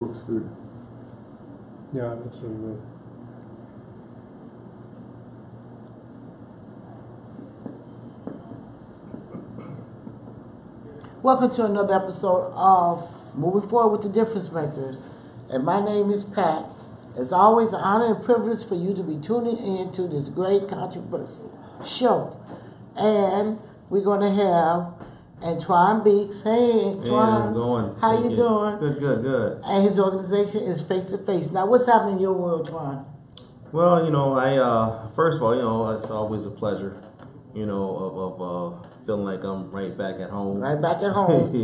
Looks good. Yeah, it looks really good. Welcome to another episode of Moving Forward with the Difference Makers. And my name is Pat. It's always an honor and privilege for you to be tuning in to this great controversial show. And we're going to have Antoine Beeks. Hey, Antoine. Hey, how's it going? How you doing? Good. And his organization is Face to Face. Now, what's happening in your world, Antoine? Well, I first of all, it's always a pleasure, of feeling like I'm right back at home. Right back at home.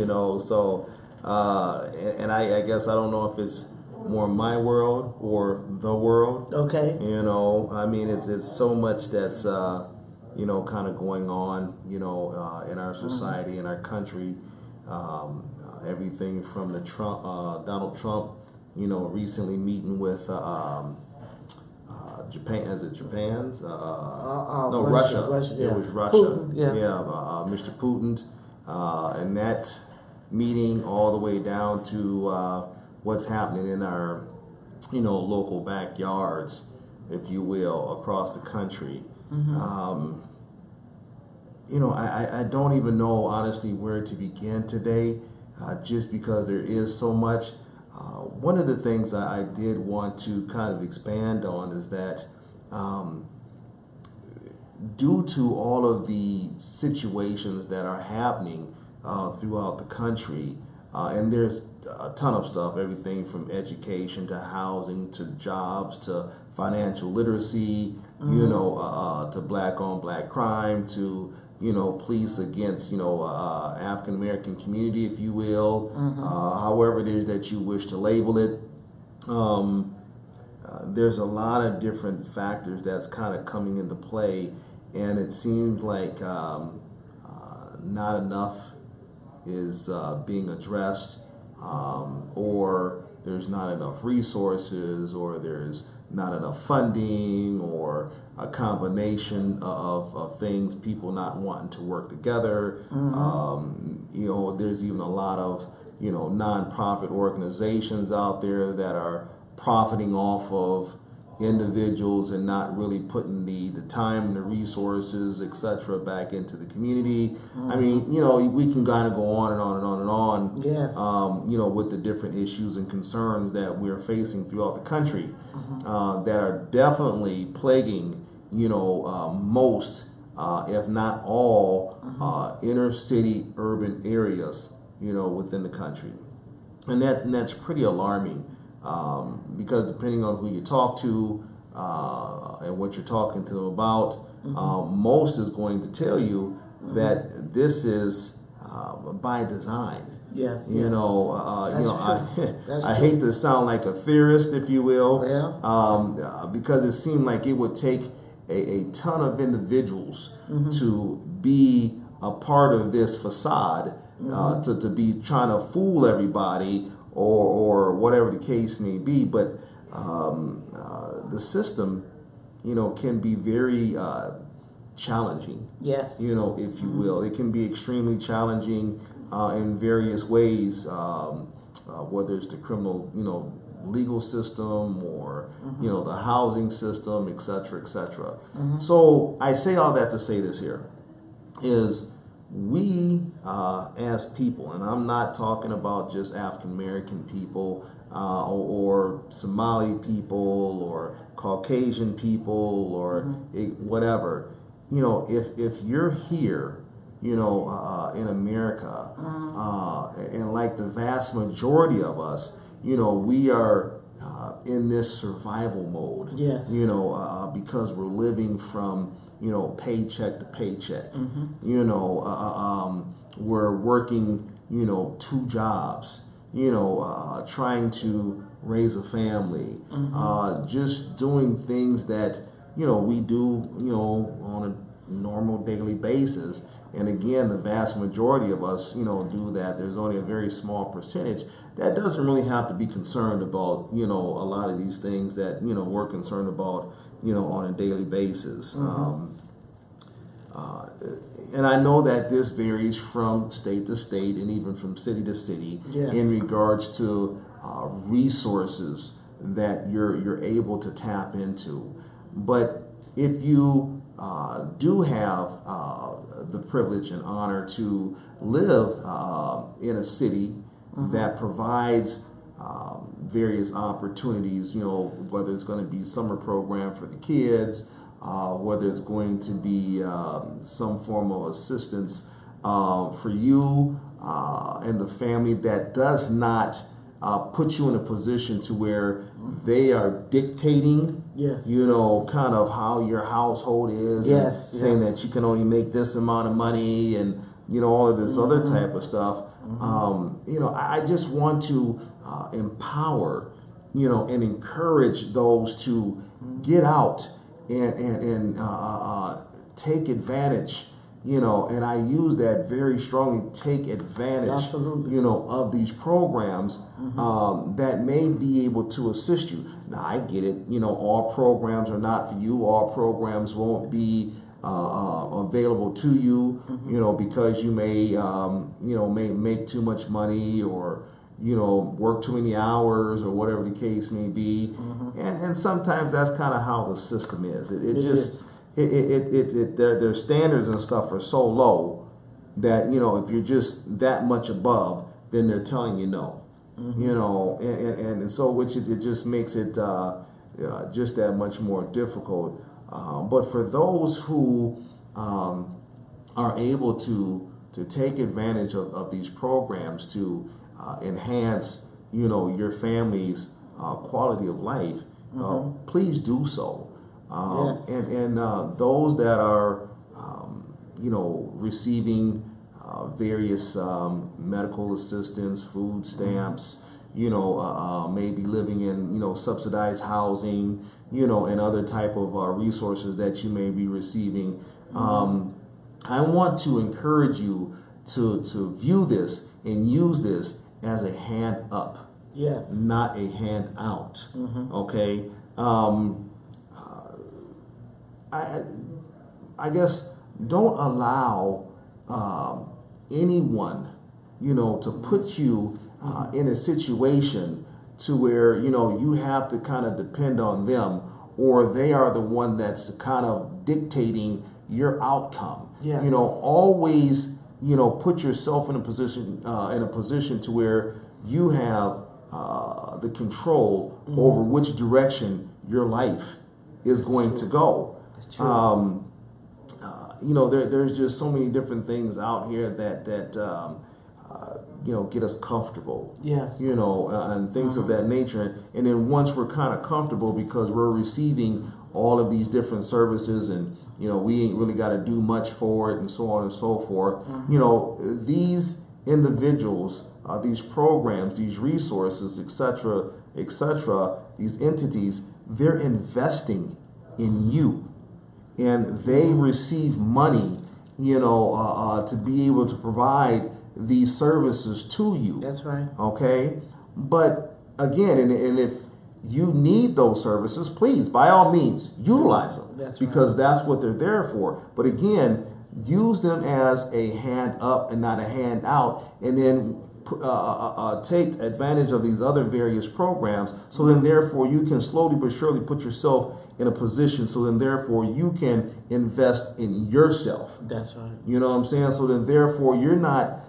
I guess I don't know if it's more my world or the world. Okay. It's so much that's kind of going on, in our society, in our country. Everything from the Donald Trump, recently meeting with Japan. Is it Japan's? No, Russia. Yeah. It was Russia. Putin, yeah. Mr. Putin, and that meeting all the way down to what's happening in our, local backyards, if you will, across the country. Mm-hmm. I don't even know honestly where to begin today, just because there is so much. One of the things I did want to kind of expand on is that due to all of the situations that are happening throughout the country, and there's a ton of stuff, everything from education to housing to jobs to financial literacy, to black on black crime to police against, African American community, if you will, however it is that you wish to label it. There's a lot of different factors that's kind of coming into play, and it seems like not enough is being addressed, or there's not enough resources, or there's not enough funding, or a combination of things, people not wanting to work together. There's even a lot of nonprofit organizations out there that are profiting off of individuals and not really putting the time and the resources, etc., back into the community. We can kind of go on and on and on and on. Yes. With the different issues and concerns that we're facing throughout the country, that are definitely plaguing, most, if not all, inner city urban areas, within the country, and that's pretty alarming. Because depending on who you talk to and what you're talking to them about, most is going to tell you that this is by design. Yes. I hate to sound like a theorist, if you will, Yeah. because it seemed like it would take a ton of individuals to be a part of this facade, to be trying to fool everybody, or whatever the case may be. But the system, can be very challenging. Yes. If you will. It can be extremely challenging in various ways, whether it's the criminal, legal system, or, the housing system, et cetera, et cetera. So I say all that to say this here, is we as people, and I'm not talking about just African American people, or Somali people, or Caucasian people, or whatever. If you're here, in America, and like the vast majority of us, we are in this survival mode. Yes. Because we're living from paycheck to paycheck. We're working, 2 jobs, trying to raise a family, just doing things that, we do, on a normal daily basis. And again, the vast majority of us, do that. There's only a very small percentage that doesn't really have to be concerned about, a lot of these things that, we're concerned about, on a daily basis. And I know that this varies from state to state and even from city to city, Yes. in regards to resources that you're able to tap into. But if you do have the privilege and honor to live in a city that provides various opportunities, whether it's going to be summer program for the kids, whether it's going to be some form of assistance for you and the family that does not put you in a position to where they are dictating, kind of how your household is, saying that you can only make this amount of money and, all of this other type of stuff. I just want to empower, and encourage those to get out and take advantage, and I use that very strongly, take advantage, of these programs that may be able to assist you. Now, I get it, all programs are not for you, all programs won't be available to you, because you may make too much money or work too many hours or whatever the case may be, and sometimes that's kind of how the system is. Their standards and stuff are so low that if you're just that much above, then they're telling you no, and so which it just makes it just that much more difficult. But for those who are able to take advantage of these programs to enhance, your family's quality of life, please do so. And those that are, receiving various medical assistance, food stamps, maybe living in, subsidized housing, and other type of resources that you may be receiving. I want to encourage you to view this and use this as a hand up, not a hand out. Okay. I guess don't allow anyone, to put you in a situation to where, you have to kind of depend on them, or they are the one that's kind of dictating your outcome. Always, put yourself in a position to where you have the control over which direction your life is going to go. There's just so many different things out here that get us comfortable. And things of that nature. And then once we're kind of comfortable because we're receiving all of these different services and, we ain't really got to do much for it and so on and so forth. These individuals, these programs, these resources, etc., these entities, they're investing in you. And they receive money, to be able to provide these services to you. That's right. Okay? But again, and if you need those services, please, by all means, utilize them. Because that's what they're there for. But again, use them as a hand up and not a hand out, and then take advantage of these other various programs. So then therefore you can slowly but surely put yourself in a position, so then therefore you can invest in yourself. That's right. You know what I'm saying? So then therefore you're not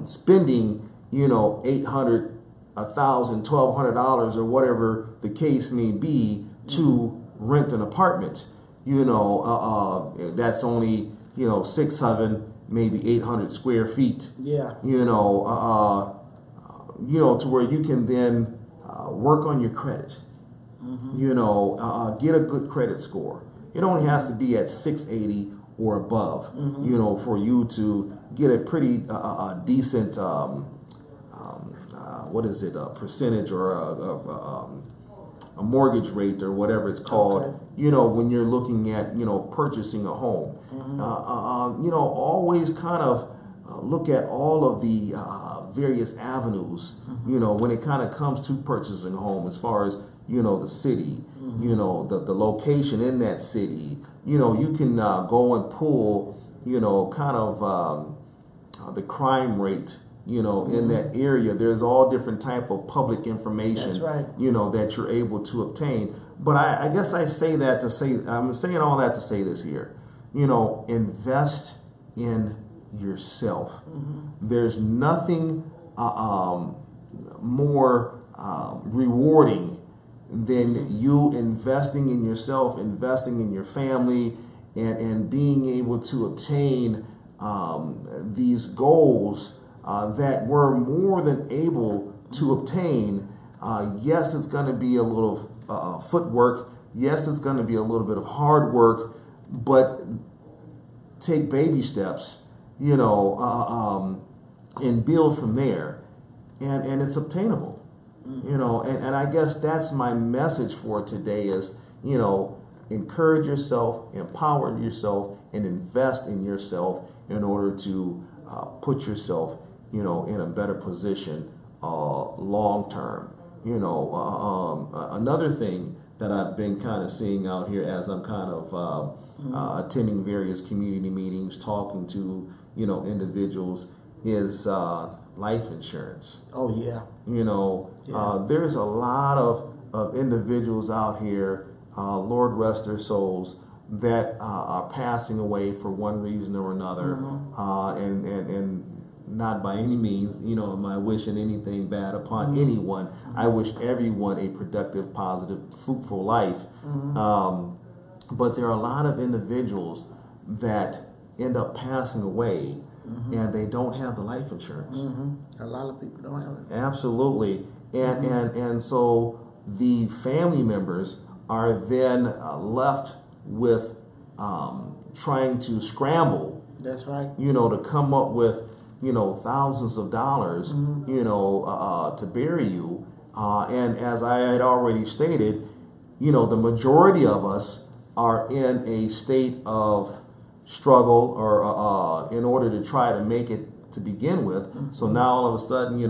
spending, $800, $1,000, $1,200 or whatever the case may be to rent an apartment. That's only, 600, maybe 800 square feet. To where you can then work on your credit. Get a good credit score. It only has to be at 680 or above, for you to get a pretty decent, percentage or a mortgage rate or whatever it's called, when you're looking at, purchasing a home. Always kind of look at all of the various avenues, when it kind of comes to purchasing a home, as far as, the city, the location in that city. You can go and pull, kind of the crime rate in that area. There's all different type of public information, That's right. That you're able to obtain. But I guess I say that to say, I'm saying all that to say this here. Invest in yourself. There's nothing more rewarding than you investing in yourself, investing in your family, and being able to obtain these goals that we're more than able to obtain. Yes, it's going to be a little footwork. Yes, it's going to be a little bit of hard work, but take baby steps, and build from there, and it's obtainable. And I guess that's my message for today is, encourage yourself, empower yourself, and invest in yourself in order to put yourself, in a better position long term. Another thing that I've been kind of seeing out here as I'm kind of attending various community meetings, talking to, individuals is life insurance. Oh, yeah. There's a lot of individuals out here, Lord rest their souls, that are passing away for one reason or another, and not by any means, am I wishing anything bad upon anyone. I wish everyone a productive, positive, fruitful life. But there are a lot of individuals that end up passing away and they don't have the life insurance. A lot of people don't have it. Absolutely. And so the family members are then left with trying to scramble. That's right. To come up with, thousands of dollars, to bury you. And as I had already stated, the majority of us are in a state of struggle or in order to try to make it to begin with. So now all of a sudden,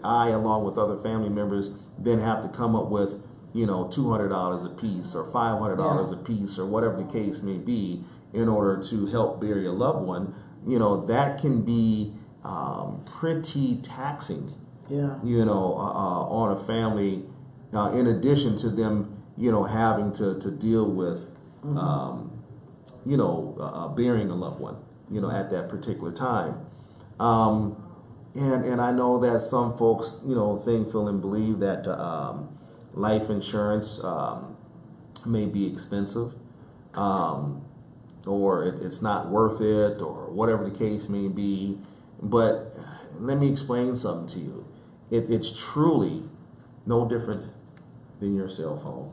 I along with other family members then have to come up with, $200 a piece or $500 a piece or whatever the case may be in order to help bury a loved one. That can be pretty taxing, on a family, in addition to them, having to deal with, burying a loved one, at that particular time. And I know that some folks, think, feel, and believe that life insurance may be expensive, or it's not worth it, or whatever the case may be. But let me explain something to you. It's truly no different than your cell phone.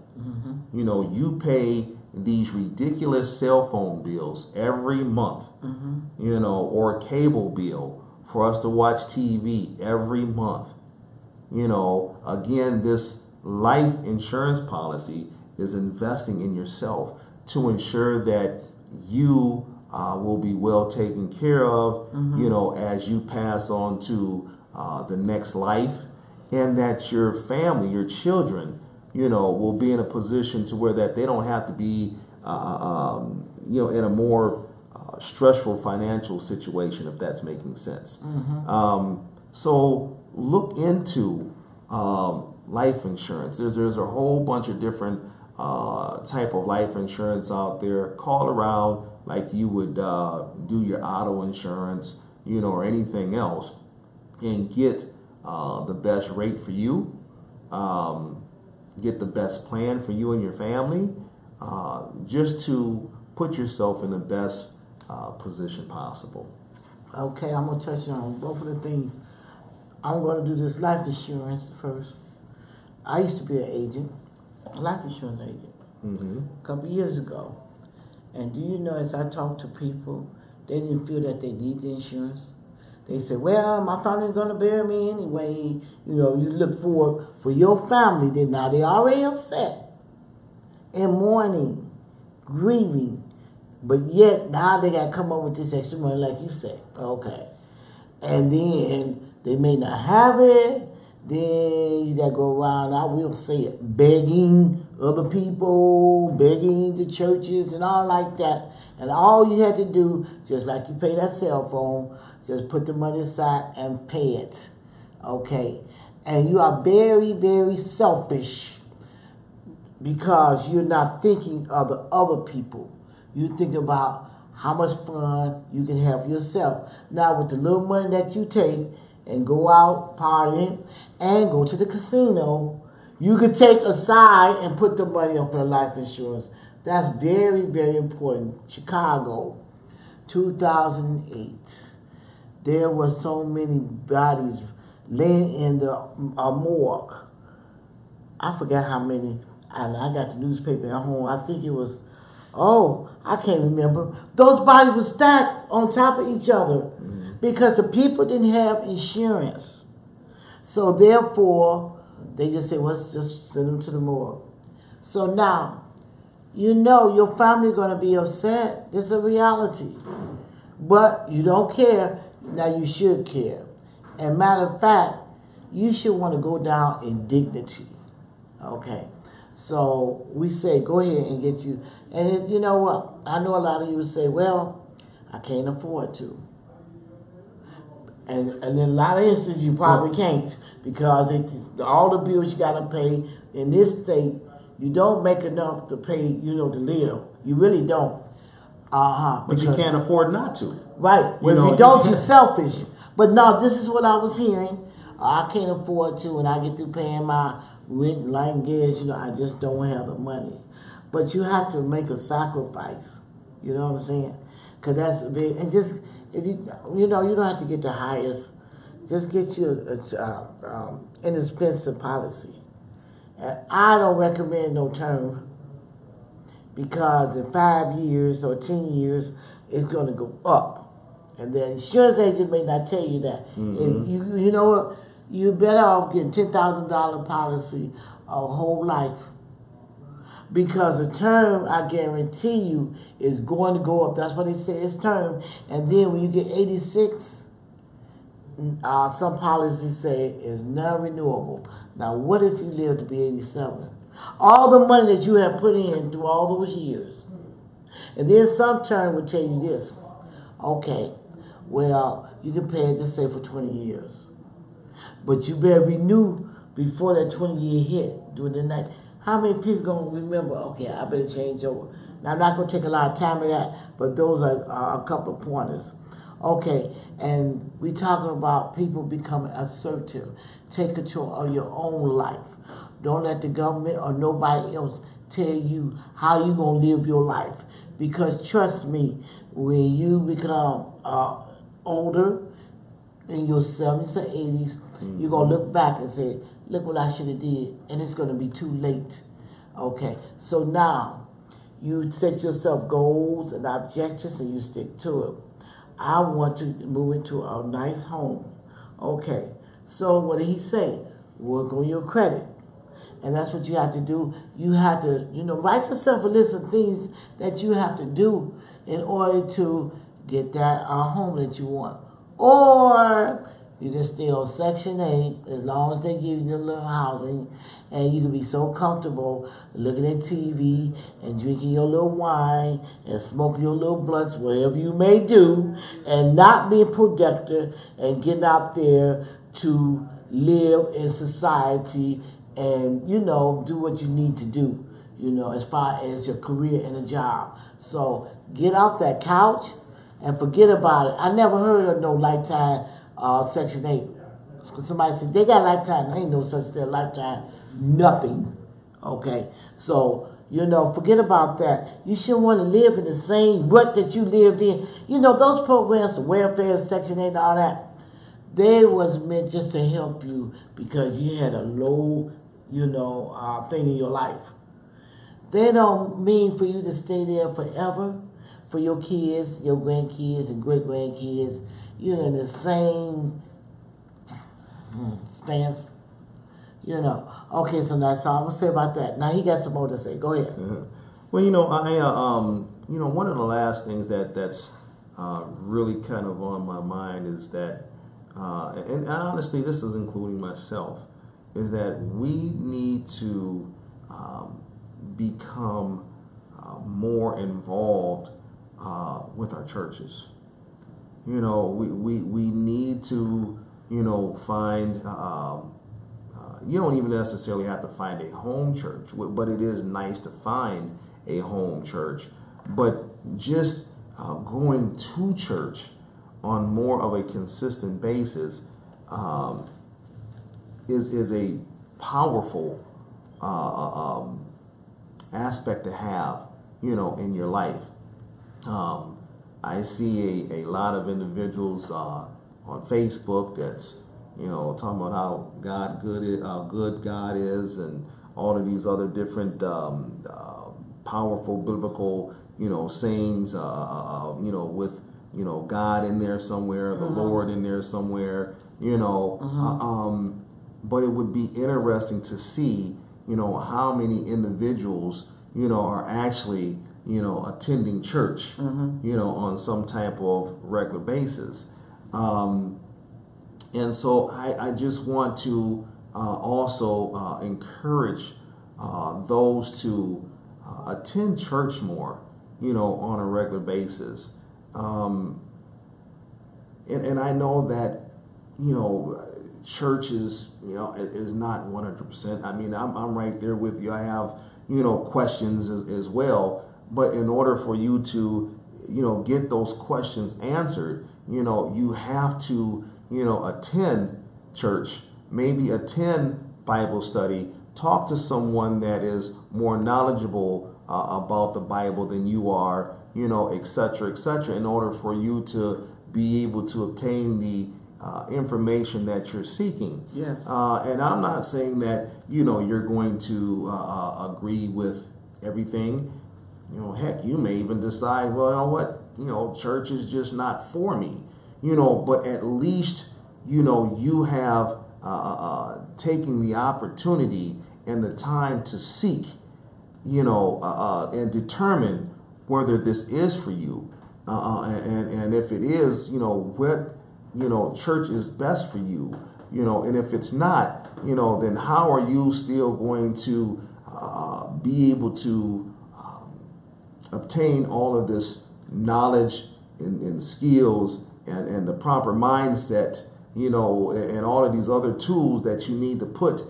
You pay these ridiculous cell phone bills every month, or cable bill for us to watch TV every month. Again, this life insurance policy is investing in yourself to ensure that you will be well taken care of, as you pass on to the next life, and that your family, your children, will be in a position to where that they don't have to be, in a more stressful financial situation, if that's making sense. So look into life insurance. There's a whole bunch of different type of life insurance out there. Call around like you would do your auto insurance, or anything else, and get the best rate for you. Get the best plan for you and your family, just to put yourself in the best position possible. Okay, I'm going to touch on both of the things. I'm going to do this life insurance first. I used to be an agent, a life insurance agent, a couple of years ago. And do you know, as I talked to people, they didn't feel that they need the insurance. They said, well, my family's going to bury me anyway. You look forward for your family. Now they're already upset and mourning, grieving. But yet, now they got to come up with this extra money, like you said. Okay. And then they may not have it. Then you got to go around, I will say it, begging other people, begging the churches and all like that. And all you had to do, just like you pay that cell phone, Just put the money aside and pay it. Okay? And you are very, very selfish because you're not thinking of the other people. You think about how much fun you can have yourself. Now, with the little money that you take and go out partying and go to the casino, you could take aside and put the money on for the life insurance. That's very, very important. Chicago, 2008. There were so many bodies laying in the morgue. I forgot how many. And I got the newspaper at home. I think it was, I can't remember. Those bodies were stacked on top of each other because the people didn't have insurance. So therefore, they just say, well, let's just send them to the morgue. So now, you know your family going to be upset. It's a reality. But you don't care. Now you should care. And matter of fact, you should want to go down in dignity. Okay? So we say, go ahead and get you. And you know what? I know a lot of you say, well, I can't afford to. And in a lot of instances, you probably can't because all the bills you got to pay in this state, you don't make enough to pay, to live. You really don't. But you can't afford not to. Right. Well, if you don't, you're selfish. But no, this is what I was hearing. I can't afford to, and I get through paying my rent, light, gas. I just don't have the money. But you have to make a sacrifice. You know what I'm saying? Because that's very, and just, if you don't have to get the highest. Just get you an inexpensive policy. And I don't recommend no term because in 5 years or 10 years, it's going to go up. And the insurance agent may not tell you that. If you know what? You're better off getting $10,000 policy a whole life. Because a term, I guarantee you, is going to go up. That's what they say it's term. And then when you get 86, some policies say it's non-renewable. Now, what if you live to be 87? All the money that you have put in through all those years. And then some term will tell you this. Okay, well, you can pay it, just say, for 20 years. But you better renew before that 20-year hit during the night. How many people going to remember, okay, I better change over? Now, I'm not going to take a lot of time with that, but those are a couple of pointers. Okay, and we're talking about people becoming assertive. Take control of your own life. Don't let the government or nobody else tell you how you're going to live your life. Because trust me, when you become older, in your 70s or 80s, you're going to look back and say, look what I should have did, and it's going to be too late. Okay, so now you set yourself goals and objectives and you stick to it. I want to move into a nice home. Okay, so what did he say? Work on your credit. And that's what you have to do. You have to, write yourself a list of things that you have to do in order to get that home that you want. Or you can stay on Section 8 as long as they give you the little housing, and you can be so comfortable looking at TV and drinking your little wine and smoking your little blunts, whatever you may do, and not being productive and getting out there to live in society and, do what you need to do, as far as your career and a job. So get off that couch and forget about it. I never heard of no lifetime Section 8. Somebody said, they got lifetime. There ain't no such thing, lifetime. Nothing. Okay? So, forget about that. You shouldn't want to live in the same rut that you lived in. Those programs, the welfare, Section 8, and all that, they was meant just to help you because you had a low, thing in your life. They don't mean for you to stay there forever. For your kids, your grandkids, and great-grandkids, you're in the same stance, Okay, so that's all I'm going to say about that. Now, he got some more to say. Go ahead. Well, one of the last things that's really kind of on my mind is that, and honestly, this is including myself, is that we need to become more involved with our churches. we need to, find, you don't even necessarily have to find a home church, but it is nice to find a home church. But just going to church on more of a consistent basis is a powerful aspect to have, in your life. I see a lot of individuals on Facebook that's, talking about how good God is, and all of these other different powerful biblical, sayings, with, God in there somewhere, the Lord in there somewhere, but it would be interesting to see, how many individuals, are actually, attending church, on some type of regular basis. And so I just want to also encourage those to attend church more, on a regular basis. And I know that, church is, is not 100%. I mean, I'm right there with you. I have, questions as well. But in order for you to, get those questions answered, you have to, attend church, maybe attend Bible study, talk to someone that is more knowledgeable about the Bible than you are, et cetera, in order for you to be able to obtain the information that you're seeking. Yes. And I'm not saying that, you're going to agree with everything. Heck, you may even decide, well, you know what, church is just not for me. But at least, you have taken the opportunity and the time to seek, and determine whether this is for you. And if it is, what, church is best for you, and if it's not, then how are you still going to be able to obtain all of this knowledge and skills and the proper mindset, and all of these other tools that you need to put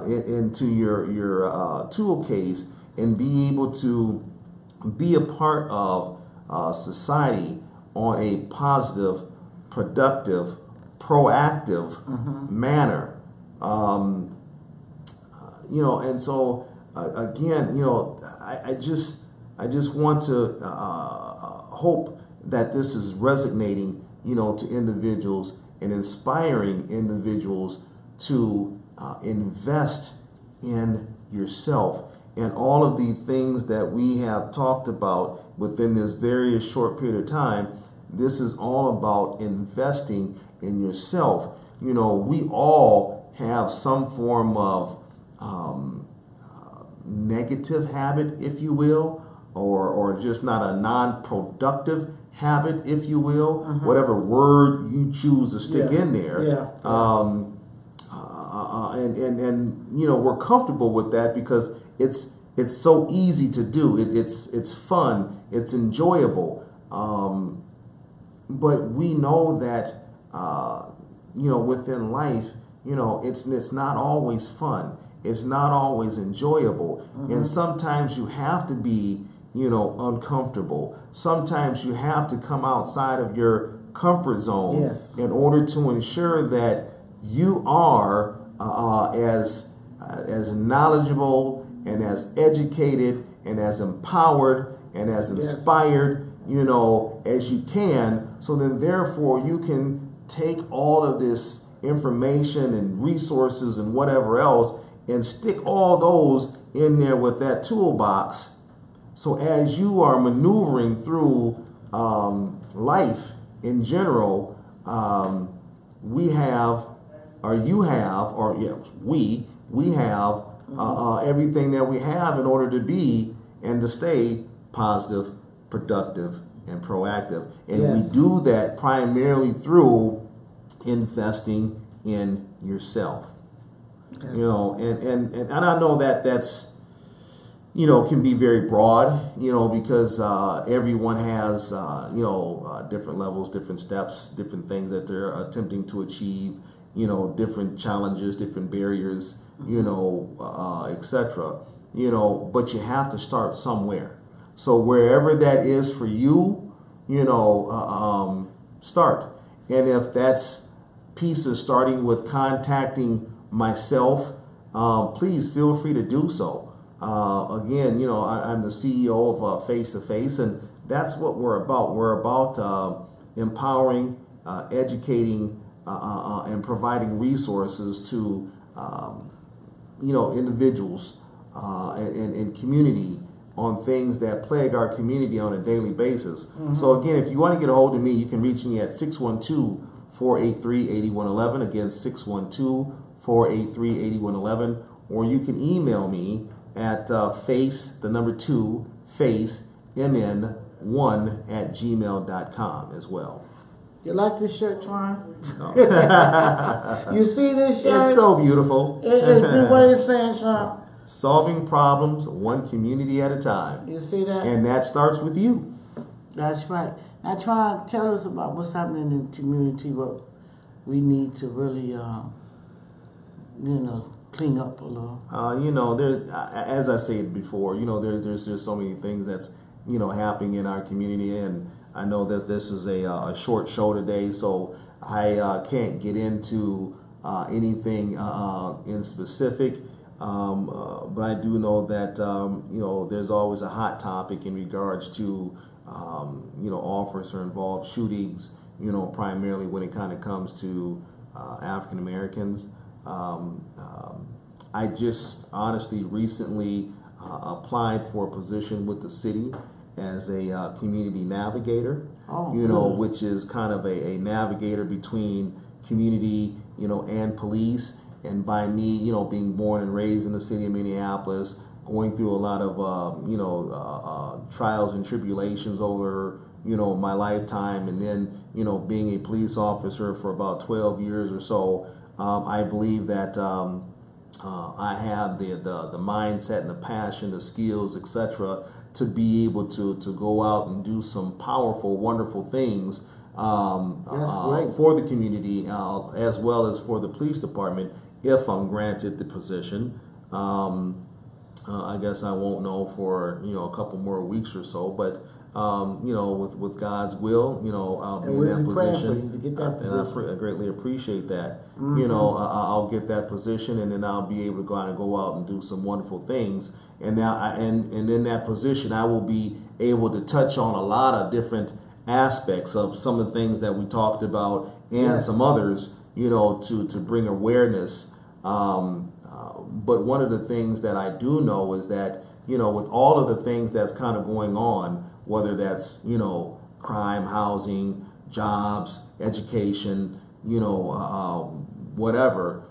into your tool case, and be able to be a part of society on a positive, productive, proactive manner. And so again, I just want to hope that this is resonating, to individuals and inspiring individuals to invest in yourself. And all of the things that we have talked about within this very short period of time, this is all about investing in yourself. We all have some form of negative habit, if you will, or just not a non-productive habit, if you will, whatever word you choose to stick in there. And we're comfortable with that because it's so easy to do. It's fun. It's enjoyable. But we know that within life, it's not always fun. It's not always enjoyable. And sometimes you have to be, uncomfortable. Sometimes you have to come outside of your comfort zone in order to ensure that you are as knowledgeable and as educated and as empowered and as inspired, as you can. So then therefore you can take all of this information and resources and whatever else and stick all those in there with that toolbox. So as you are maneuvering through life in general, we have everything that we have in order to be and to stay positive, productive, and proactive. And we do that primarily through investing in yourself. And I know that can be very broad, because everyone has, different levels, different steps, different things that they're attempting to achieve, different challenges, different barriers, etc. But you have to start somewhere. So wherever that is for you, start. And if that's pieces starting with contacting myself, please feel free to do so. Again, I'm the CEO of Face to Face, and that's what we're about. We're about empowering, educating, and providing resources to individuals and community on things that plague our community on a daily basis. So again, if you want to get a hold of me, you can reach me at 612-483-8111. Again, 612-483-8111. Or you can email me at facemn1@gmail.com as well. You like this shirt, Twan? You see this shirt? It's so beautiful. What are you saying, Twan? Solving problems one community at a time. You see that? And that starts with you. That's right. Now, Twan, tell us about what's happening in the community, what we need to really, clean up a little. There, as I said before, there's just so many things that's, happening in our community, and I know that this is a short show today, so I can't get into anything in specific, but I do know that, there's always a hot topic in regards to, officer-involved shootings, primarily when it kind of comes to African Americans. I just honestly recently applied for a position with the city as a community navigator, which is kind of a navigator between community, and police. And by me, being born and raised in the city of Minneapolis, going through a lot of, trials and tribulations over, my lifetime, and then, being a police officer for about 12 years or so, I believe that I have the mindset and the passion, the skills, etc., to be able to go out and do some powerful, wonderful things for the community, as well as for the police department, if I'm granted the position. I guess I won't know for a couple more weeks or so, but with God's will, I'll be in that position. To get that position. And I greatly appreciate that. I'll get that position, and then I'll be able to go out and do some wonderful things. And now, and in that position, I will be able to touch on a lot of different aspects of some of the things that we talked about, and some others, to bring awareness. But one of the things that I do know is that, with all of the things that's kind of going on, whether that's, crime, housing, jobs, education, whatever,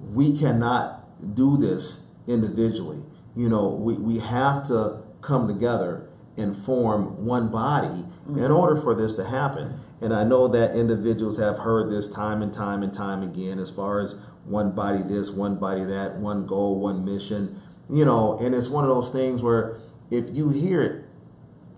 we cannot do this individually. We have to come together and form one body in order for this to happen. And I know that individuals have heard this time and time and time again, as far as one body this, one body that, one goal, one mission, and it's one of those things where if you hear it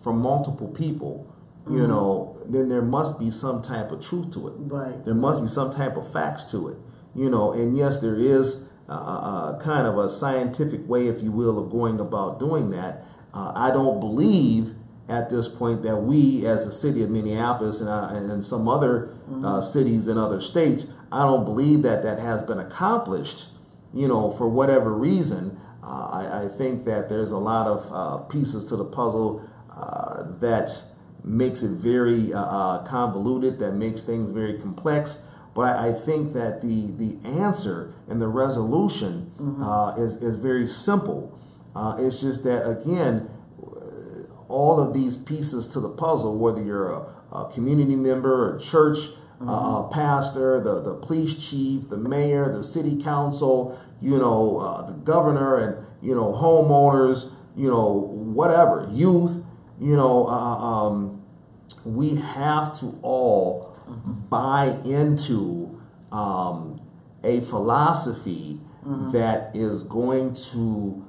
from multiple people, then there must be some type of truth to it. Right. There must be some type of facts to it, and yes, there is kind of a scientific way, if you will, of going about doing that. I don't believe at this point that we, as the city of Minneapolis and some other cities in other states, I don't believe that has been accomplished, for whatever reason. I think that there's a lot of pieces to the puzzle that makes it very convoluted, that makes things very complex. But I think that the answer and the resolution is very simple. It's just that, again, all of these pieces to the puzzle, whether you're a community member, a church, a pastor, the police chief, the mayor, the city council, the governor, and homeowners, whatever, youth, we have to all buy into a philosophy that is going to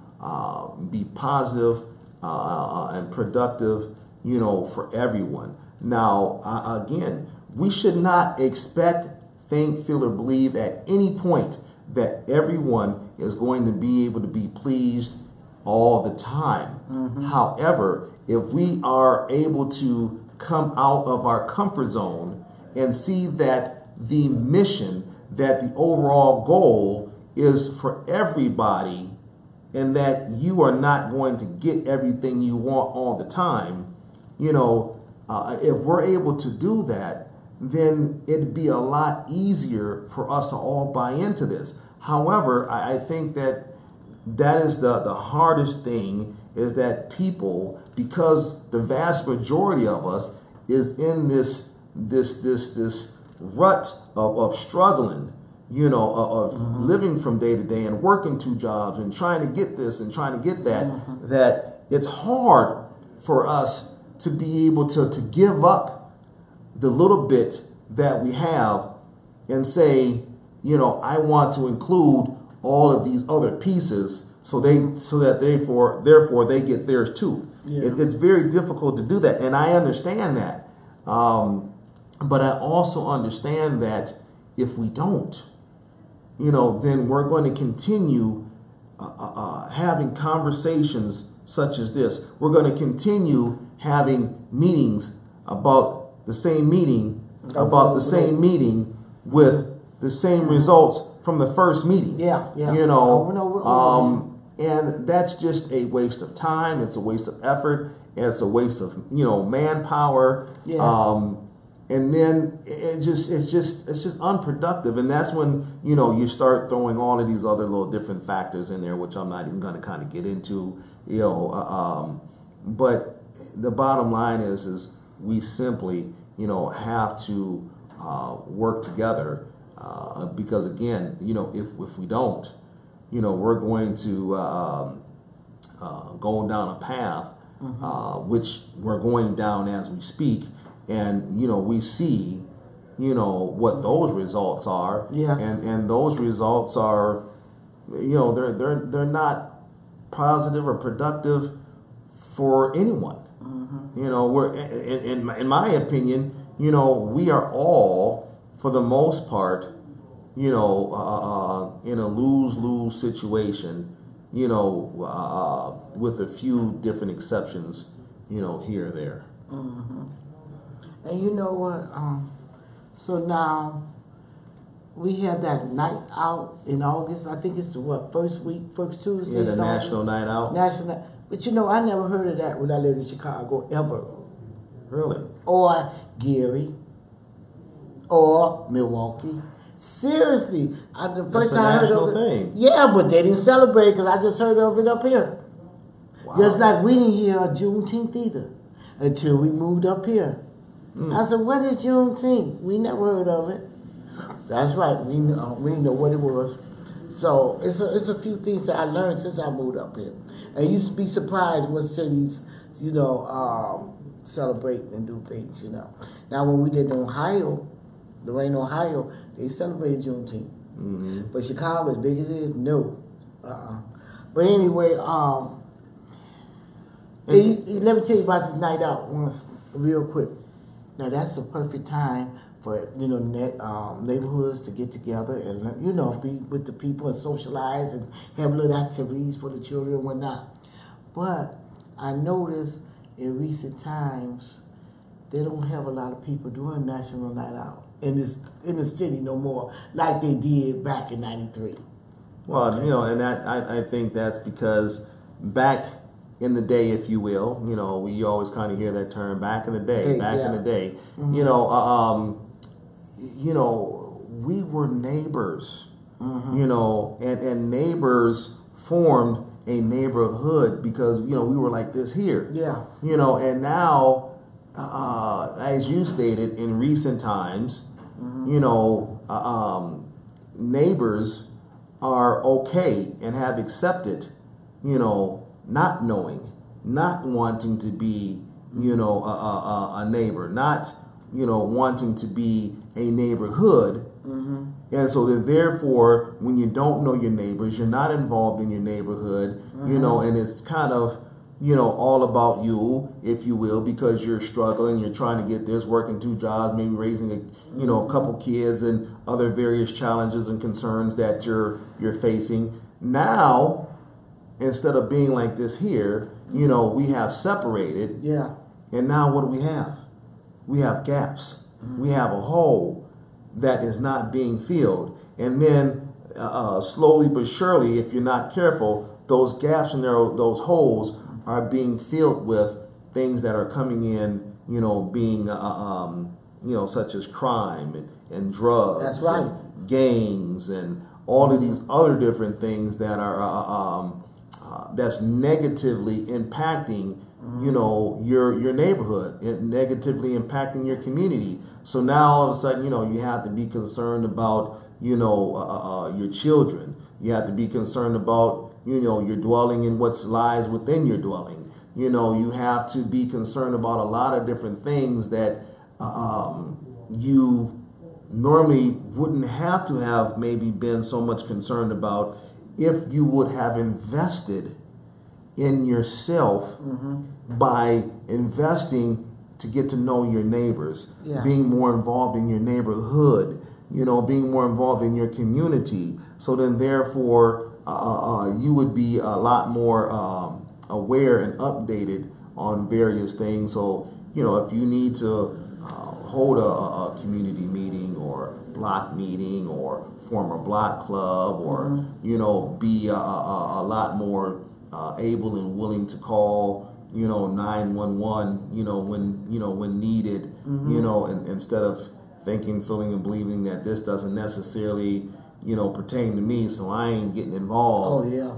be positive and productive, for everyone. Now, again, we should not expect, think, feel, or believe at any point that everyone is going to be able to be pleased all the time. However, if we are able to come out of our comfort zone and see that the mission, that the overall goal is for everybody, and that you are not going to get everything you want all the time, if we're able to do that, then it'd be a lot easier for us to all buy into this. However, I think that is the hardest thing, is that people, because the vast majority of us is in this rut of struggling, of living from day to day and working 2 jobs and trying to get this and trying to get that, that it's hard for us to be able to give up the little bit that we have and say, I want to include all of these other pieces so that therefore they get theirs too. Yeah. It's very difficult to do that, and I understand that. But I also understand that if we don't, then we're going to continue having conversations such as this. We're going to continue having meetings about the same meeting, with the same results from the first meeting. Yeah. And that's just a waste of time. It's a waste of effort. And it's a waste of manpower. Yes. And then it's just unproductive. And that's when you start throwing all of these other little different factors in there, which I'm not even going to kind of get into. But the bottom line is we simply have to work together, because again, if we don't, we're going to go down a path, which we're going down as we speak, and we see what those results are. Yes. And those results are they're not positive or productive for anyone. We're in my opinion, we are all, for the most part, in a lose-lose situation, with a few different exceptions, here or there. And you know what? So now we had that night out in August. I think it's the first Tuesday. Yeah, the National Night Out. National Night. But I never heard of that when I lived in Chicago ever. Really? Or Gary. Or Milwaukee. Seriously, the first time I heard of it. Thing. Yeah, but they didn't celebrate because I just heard of it up here. Wow. Just like we didn't hear of Juneteenth either until we moved up here. I said, "What is Juneteenth? We never heard of it." That's right. We didn't know what it was. So it's a few things that I learned since I moved up here. And you'd be surprised what cities celebrate and do things. Now when we did in Ohio, Lorain, Ohio, they celebrated Juneteenth. But Chicago, as big as it is, no. But anyway, let me tell you about this night out once, real quick. Now that's a perfect time for neighborhoods to get together and be with the people and socialize and have little activities for the children and whatnot. But I noticed in recent times they don't have a lot of people doing National Night Out in the city no more like they did back in '93. Well, and that I think that's because back in the day, if you will, we always kind of hear that term, back in the day, in the day, we were neighbors, and neighbors formed a neighborhood because, we were like this here. Yeah. And now, as you stated, in recent times, neighbors are okay and have accepted, not knowing, not wanting to be, a neighbor, not wanting to be a neighborhood. And so then therefore, when you don't know your neighbors, you're not involved in your neighborhood, and it's kind of, all about you, if you will, because you're struggling, you're trying to get this, working 2 jobs, maybe raising a couple kids and other various challenges and concerns that you're facing. Now, instead of being like this here, we have separated. Yeah. And now what do we have? We have gaps. We have a hole that is not being filled. And then slowly but surely, if you're not careful, those gaps and those holes are being filled with things that are coming in, being, such as crime and drugs. That's right. And gangs and all of these other different things that are that's negatively impacting your neighborhood, negatively impacting your community. So now all of a sudden you have to be concerned about your children. You have to be concerned about your dwelling and what lies within your dwelling. You have to be concerned about a lot of different things that you normally wouldn't have to have maybe been so much concerned about if you would have invested in yourself by investing to get to know your neighbors, being more involved in your neighborhood, being more involved in your community. So then therefore you would be a lot more aware and updated on various things. So, if you need to hold a community meeting or block meeting or form a block club or, be a lot more able and willing to call, 911, when needed, and instead of thinking, feeling, and believing that this doesn't necessarily, pertain to me, so I ain't getting involved. Oh, yeah.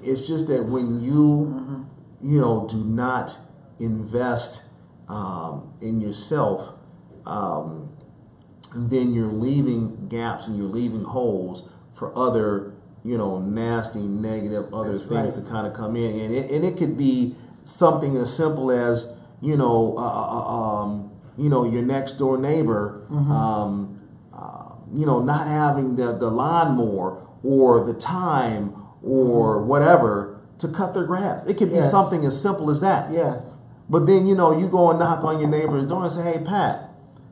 It's just that when you, do not invest in yourself, then you're leaving gaps and you're leaving holes for other, nasty, negative, other That's things right. to kind of come in. And it could be something as simple as, your next door neighbor, not having the lawnmower or the time or whatever to cut their grass. It could be something as simple as that. Yes. But then, you go and knock on your neighbor's door and say, hey, Pat,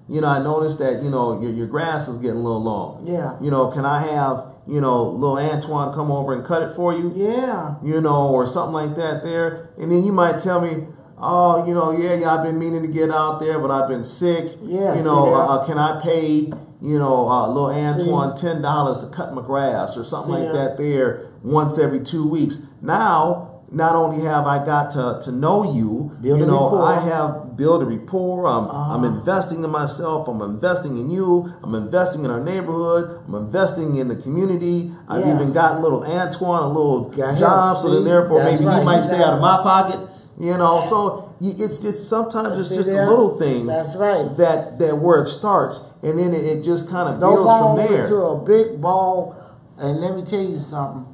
I noticed that, your grass is getting a little long. Yeah. Can I have, little Antoine come over and cut it for you? Yeah. Or something like that there. And then you might tell me, oh, I've been meaning to get out there, but I've been sick. Yeah, can I pay, little Antoine $10 to cut my grass or something like that there once every 2 weeks? Now, not only have I got to know you, I have built a rapport. I'm investing in myself. I'm investing in you. I'm investing in our neighborhood. I'm investing in the community. I've even got little Antoine a little job, so then therefore maybe he might stay out of my pocket. So it's sometimes it's just the little things. That's right. That where it starts, and then it just kind of builds from there. To a big ball, and let me tell you something.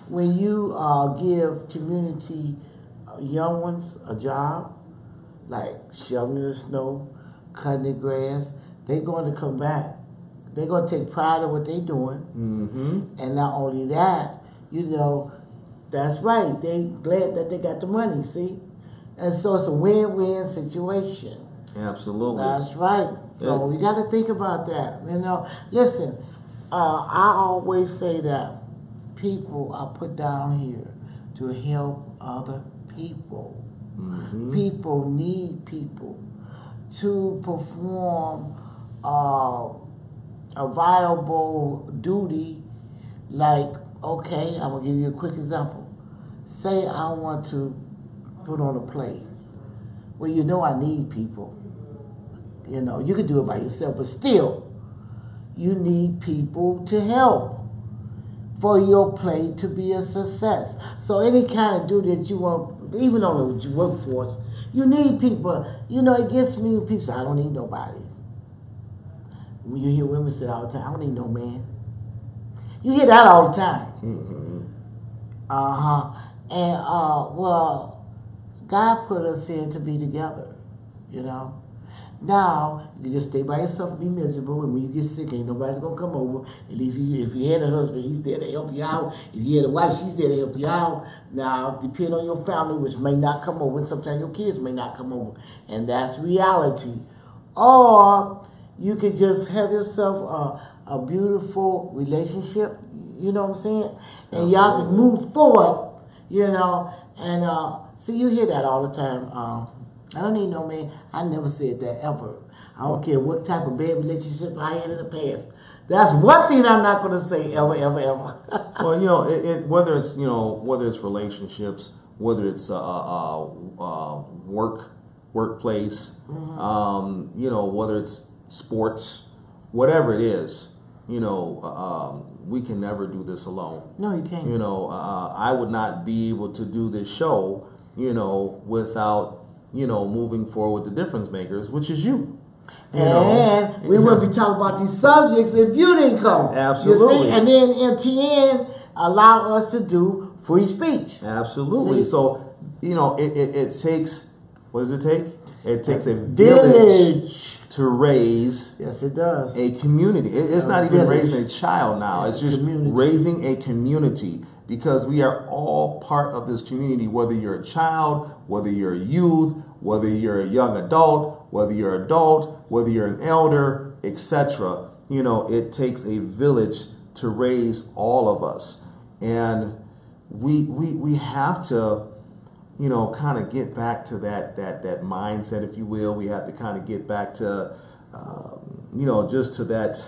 When you give community young ones a job, like shoveling the snow, cutting the grass, they're going to come back. They're going to take pride in what they're doing. And not only that, that's right. They glad that they got the money, see? And so it's a win-win situation. Absolutely. That's right. So you got to think about that. Listen, I always say that people are put down here to help other people. People need people to perform a viable duty. Like, okay, I'm going to give you a quick example. Say I want to put on a play. Well, I need people. You can do it by yourself, but still, you need people to help for your play to be a success. So any kind of duty that you want, even on the workforce, you need people. It gets me when people say, I don't need nobody. When you hear women say all the time, I don't need no man. You hear that all the time. And, well, God put us here to be together, Now you can just stay by yourself and be miserable, and when you get sick, ain't nobody gonna come over. At least if you had a husband, he's there to help you out. If you had a wife, she's there to help you out. Now, depend on your family, which may not come over, and sometimes your kids may not come over, and that's reality. Or you could just have yourself a beautiful relationship. You know what I'm saying? And y'all can move forward. You know, and see, you hear that all the time. I don't need no man. I never said that ever. I don't care what type of bad relationship I had in the past. That's one thing I'm not going to say ever, ever, ever. Well, you know, whether it's relationships, whether it's workplace, you know, whether it's sports, whatever it is, you know, we can never do this alone. No, you can't. You know, I would not be able to do this show, you know, without, you know, moving forward with the difference makers, which is you. And we wouldn't be talking about these subjects if you didn't come. Absolutely. You see? And then MTN allow us to do free speech. Absolutely. See? So, you know, it takes, what does it take? It takes a village to raise yes, it does. a community. It's not even raising a child now. It's just community. raising a community, because we are all part of this community, whether you're a child, whether you're a youth, whether you're a young adult, whether you're an adult, whether you're an elder, etc. You know, it takes a village to raise all of us. And we have to, you know, kind of get back to that mindset, if you will. We have to kind of get back to, you know, just to that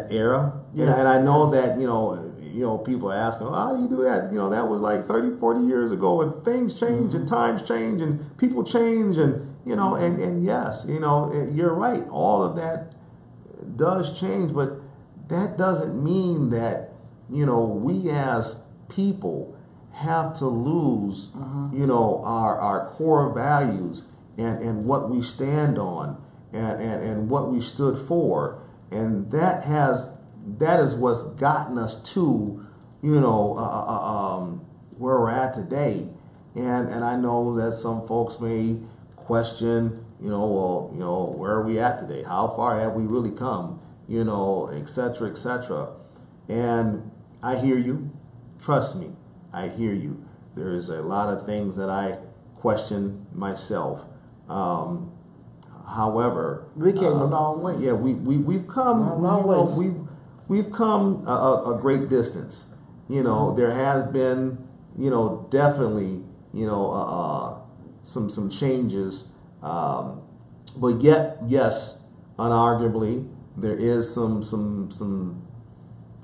era. You know, and I know that, you know, people are asking, oh, how do you do that? You know, that was like 30, 40 years ago, and things change and times change and people change, and, you know, and yes, you know, you're right. All of that does change, but that doesn't mean that, you know, we as people have to lose, you know, our core values and what we stand on and what we stood for. And that is what's gotten us to, you know, where we're at today. And I know that some folks may question, you know, well, you know, where are we at today? How far have we really come? You know, et cetera, et cetera. And I hear you. Trust me, I hear you. There is a lot of things that I question myself. However, we came a long way. Yeah, we've come a long way. We've come a great distance. You know, there has been, you know, definitely, you know, some changes, but yet, yes, unarguably, there is some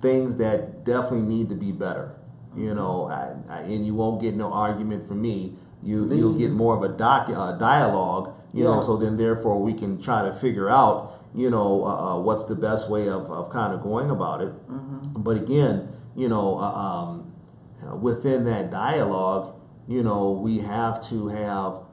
things that definitely need to be better. You know, and you won't get no argument from me. You'll get more of a dialogue. You know, so then therefore we can try to figure out, you know, what's the best way of kind of going about it. But again, you know, within that dialogue, you know, we have to have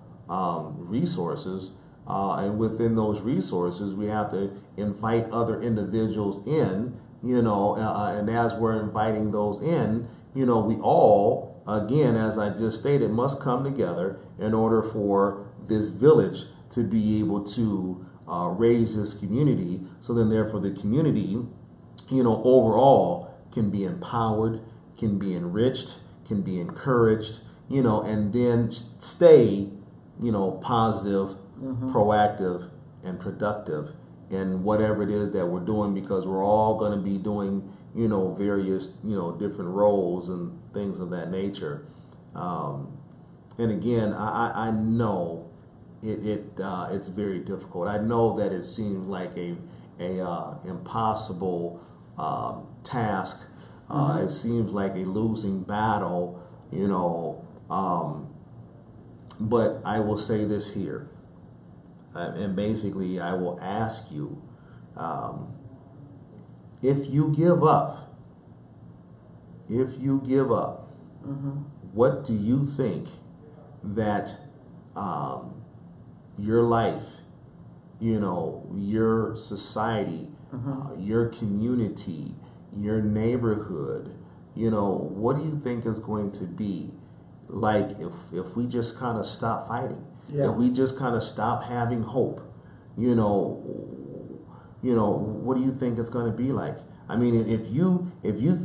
resources, and within those resources, we have to invite other individuals in, you know, and as we're inviting those in, you know, we all, again, as I just stated, must come together in order for this village to be able to raise this community. So then therefore the community, you know, overall can be empowered, can be enriched, can be encouraged, you know, and then stay, you know, positive, proactive, and productive in whatever it is that we're doing, because we're all going to be doing, you know, various, you know, different roles and things of that nature. And again, I know it's very difficult. I know that it seems like a impossible task. It seems like a losing battle, you know. But I will say this here, and basically I will ask you, if you give up, what do you think that your life, you know, your society, your community, your neighborhood, you know, what do you think is going to be like if we just kind of stop fighting, if we just kind of stop having hope, what do you think it's going to be like? I mean, if you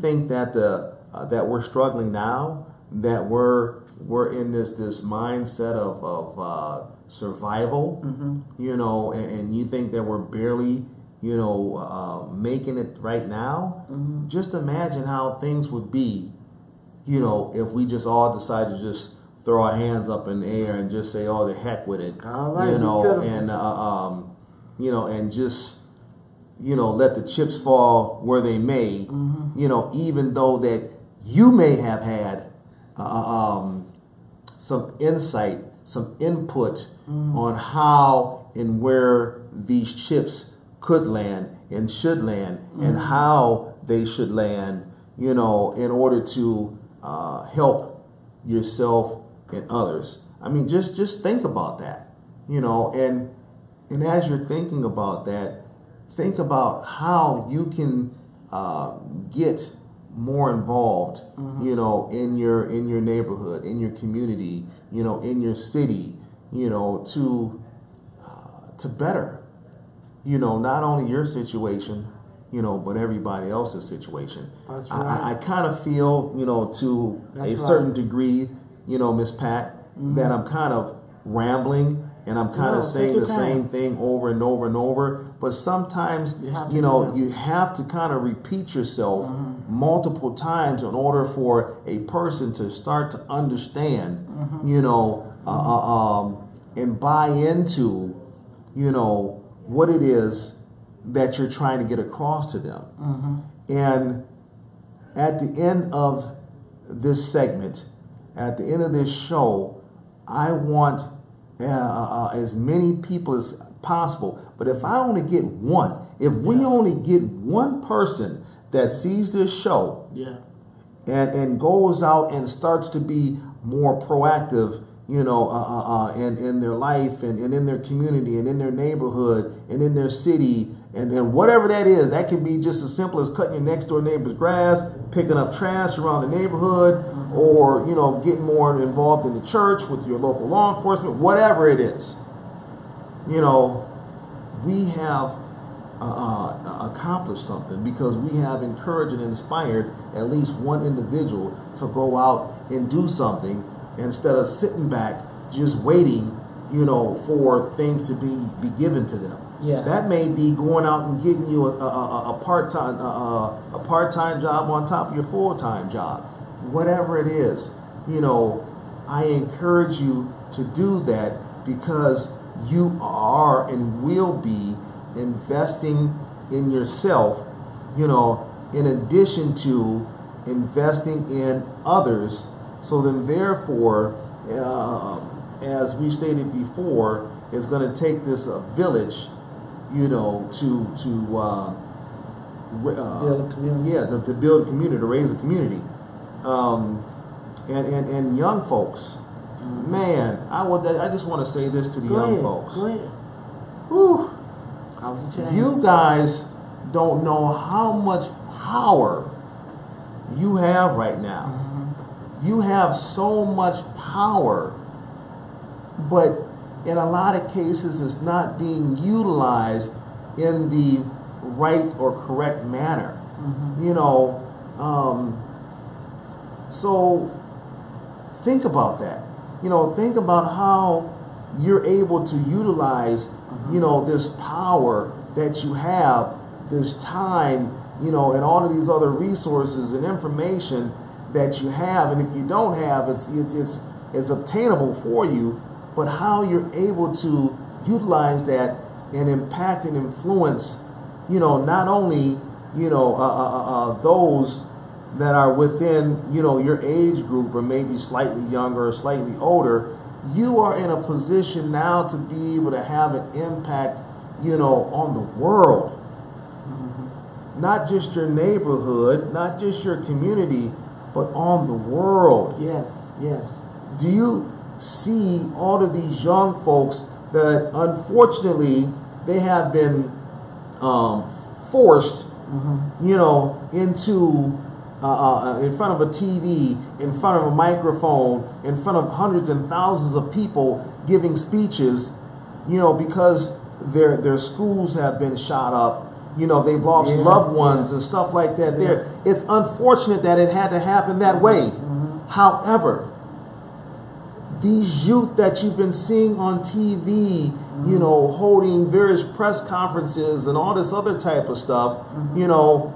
think that that we're struggling now, that we're in this mindset of survival, and you think that we're barely, making it right now, just imagine how things would be, if we just all decided to just throw our hands up in the air and just say, "Oh, the heck with it," All right, and just let the chips fall where they may, even though that you may have had some insight, some input on how and where these chips could land and should land, and how they should land, in order to help yourself and others. I mean, just think about that, and as you're thinking about that, think about how you can get more involved, in your neighborhood, in your community, in your city, to better, not only your situation, but everybody else's situation. That's right. I kind of feel, to a certain degree, Miss Pat, that I'm kind of rambling and I'm kind of saying the same thing over and over and over. But sometimes, you have to kind of repeat yourself multiple times in order for a person to start to understand, and buy into, what it is that you're trying to get across to them. And at the end of this segment, at the end of this show, I want as many people as possible. But if I only get one, if we only get one person that sees this show and goes out and starts to be more proactive, in their life and in their community and in their neighborhood and in their city, and then whatever that is, that can be just as simple as cutting your next door neighbor's grass, picking up trash around the neighborhood, or getting more involved in the church with your local law enforcement, whatever it is. We have accomplished something because we have encouraged and inspired at least one individual to go out and do something instead of sitting back just waiting, for things to be given to them. That may be going out and getting you a part-time job on top of your full-time job. Whatever it is, I encourage you to do that because you are and will be investing in yourself, in addition to investing in others. So then therefore, as we stated before, it's going to take this village, to build a community. To build a community, to raise a community. And young folks, man, I just want to say this to the young folks. Go ahead. Whew. You guys don't know how much power you have right now. You have so much power, but in a lot of cases it's not being utilized in the right or correct manner. So think about that. Think about how you're able to utilize, this power that you have, this time, and all of these other resources and information that you have. And if you don't have, it's obtainable for you, but how you're able to utilize that and impact and influence, not only, those that are within, your age group or maybe slightly younger or slightly older. You are in a position now to be able to have an impact, on the world. Not just your neighborhood, not just your community, but on the world. Yes. Do you see all of these young folks that unfortunately they have been forced, into in front of a TV, in front of a microphone, in front of hundreds and thousands of people giving speeches, because their schools have been shot up. You know, they've lost Yes, loved ones yes. and stuff like that. Yes. There, it's unfortunate that it had to happen that way. However, these youth that you've been seeing on TV, you know, holding various press conferences and all this other type of stuff, you know,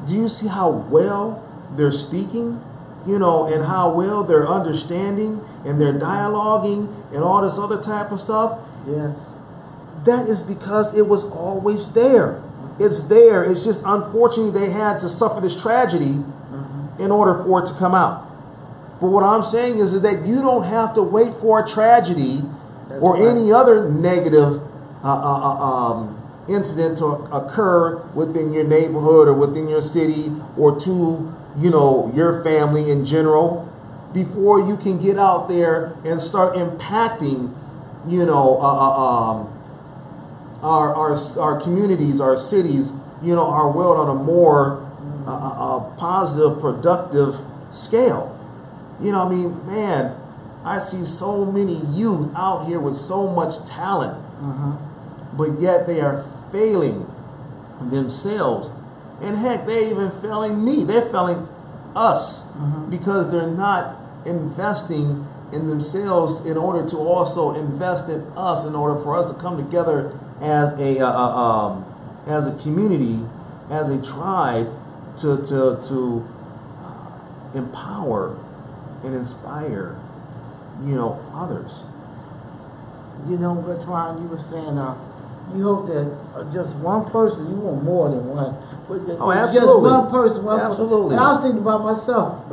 do you see how well they're speaking? You know, and how well they're understanding and they're dialoguing and all this other type of stuff? Yes. That is because it was always there. It's there. It's just unfortunately they had to suffer this tragedy in order for it to come out. But what I'm saying is that you don't have to wait for a tragedy or any other negative incident to occur within your neighborhood or within your city or to, you know, your family in general before you can get out there and start impacting, you know, our communities, our cities, you know, our world on a more positive, productive scale. You know, I mean, man, I see so many youth out here with so much talent, but yet they are failing themselves. And heck, they're even failing me. They're failing us because they're not investing in themselves in order to also invest in us in order for us to come together as a community, as a tribe to empower and inspire, you know, others. You know what, Twan, you were saying, you hope that just one person, you want more than one. But Oh, just absolutely. one person, Absolutely. And I was thinking about myself.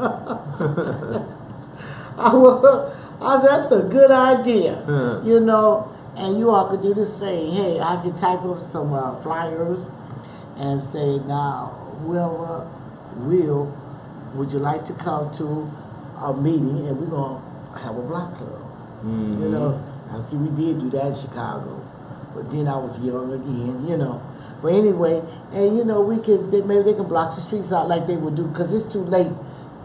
I said, that's a good idea, you know, and you all could do the same. Hey, I could type up some flyers and say, now, whoever would you like to come to a meeting, and we're going to have a block club. You know, I see we did do that in Chicago, but then I was young again, you know. But anyway, and you know, maybe they can block the streets out like they would do, because it's too late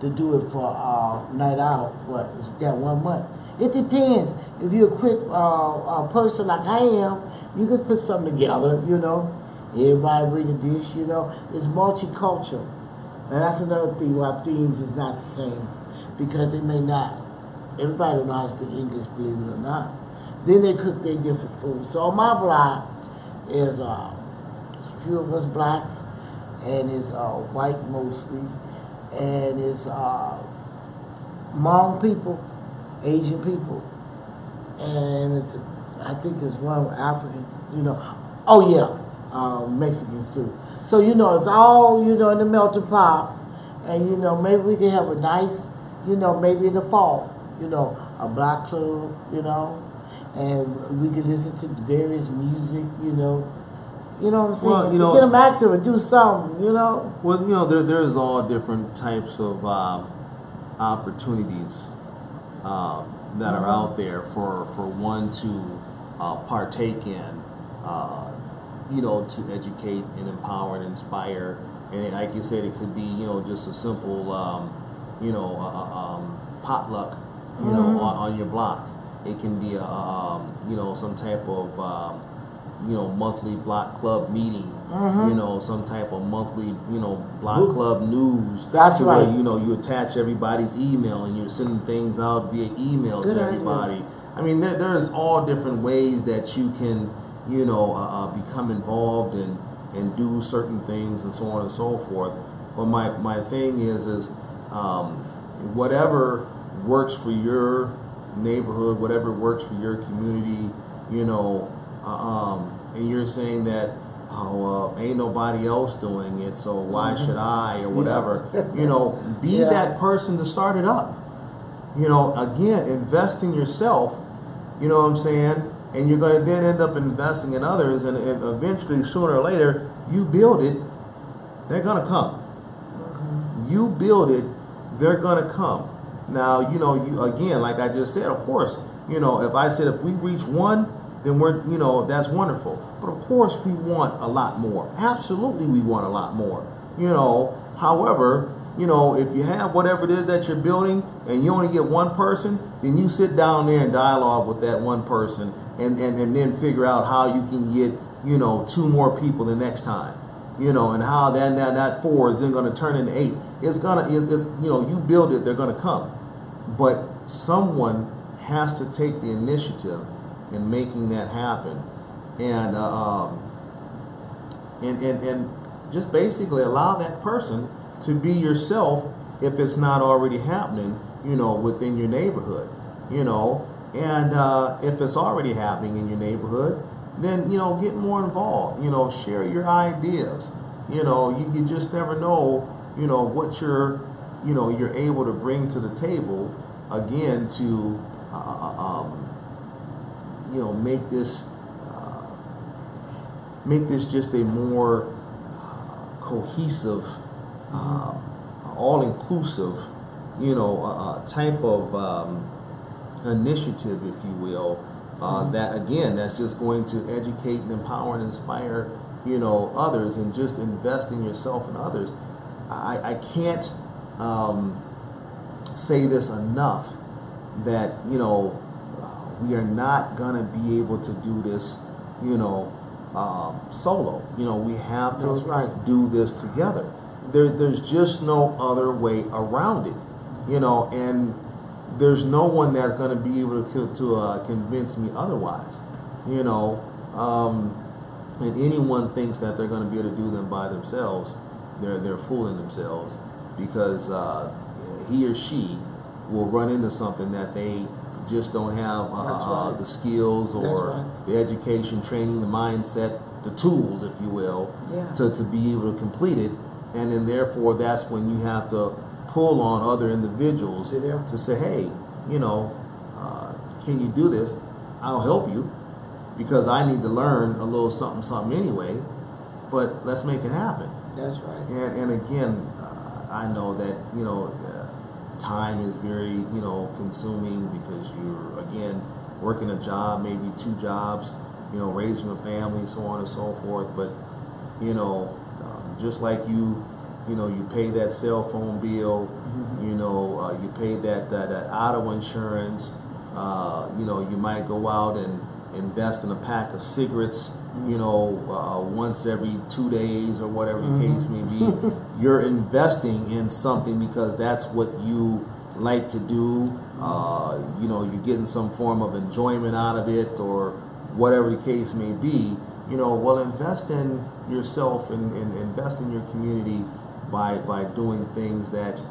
to do it for night out. What, is that 1 month? It depends. If you're a quick person like I am, you can put something together, you know. Everybody bring a dish, you know. It's multicultural. And that's another thing why things is not the same. Because they may not. Everybody don't know how to speak English, believe it or not. Then they cook their different food. So on my block is a few of us blacks, and it's white mostly, and it's Hmong people, Asian people, and it's, I think it's one African, you know. Oh yeah, Mexicans too. So you know, it's all, you know, in the melting pot, and you know, maybe we can have a nice, you know, maybe in the fall, you know, a black club, you know, and we can listen to various music, you know. You know what I'm saying? Well, you know, get them active and do something, you know. Well, you know, there's all different types of opportunities that are out there for one to partake in, you know, to educate and empower and inspire. And like you said, it could be, you know, just a simple, you know, potluck, you know, on your block. It can be a, you know, some type of, you know, monthly block club meeting, you know, some type of monthly, you know, block club news. That's to right. Where, you know, you attach everybody's email and you're sending things out via email Good to idea. everybody. I mean, there's all different ways that you can, you know, become involved and do certain things and so on and so forth. But my thing is whatever works for your neighborhood, whatever works for your community, you know, and you're saying that, ain't nobody else doing it, so why should I, or whatever, you know, be that person to start it up. You know, again, invest in yourself, you know what I'm saying, and you're going to then end up investing in others, and eventually, sooner or later, you build it, they're going to come. You build it, they're going to come. Now, you know, you again, like I just said, of course, you know, if I said if we reach one, then we're, you know, that's wonderful. But of course we want a lot more. Absolutely we want a lot more. You know, however, you know, if you have whatever it is that you're building and you only get one person, then you sit down there and dialogue with that one person and then figure out how you can get, you know, 2 more people the next time, you know, and how that 4 is then going to turn into 8. It's you know, you build it, they're going to come, but someone has to take the initiative in making that happen, and just basically allow that person to be yourself if it's not already happening, you know, within your neighborhood, you know, and if it's already happening in your neighborhood, then, you know, get more involved, you know, share your ideas, you know, you just never know, you know, what you're able to bring to the table, again, to, you know, make this just a more cohesive, all-inclusive, you know, type of initiative, if you will, that, again, that's just going to educate and empower and inspire, you know, others, and just invest in yourself and others. I can't say this enough, that, you know, we are not going to be able to do this, you know, solo. You know, we have to do this together. There's just no other way around it, you know, and there's no one that's going to be able to convince me otherwise, you know. And anyone thinks that they're going to be able to do them by themselves, they're fooling themselves, because he or she will run into something that they just don't have the skills or the education, training, the mindset, the tools, if you will, to be able to complete it. And then therefore that's when you have to pull on other individuals to say, hey, you know, can you do this? I'll help you, because I need to learn a little something anyway, but let's make it happen. That's right. And again, I know that, you know, time is very, you know, consuming, because you're, again, working a job, maybe 2 jobs, you know, raising a family, so on and so forth. But, you know, just like you know, you pay that cell phone bill, you know, you pay that auto insurance, you know, you might go out and invest in a pack of cigarettes, you know, once every 2 days or whatever the case may be. You're investing in something because that's what you like to do. You know, you're getting some form of enjoyment out of it, or whatever the case may be. You know, well, invest in yourself and invest in your community by doing things that,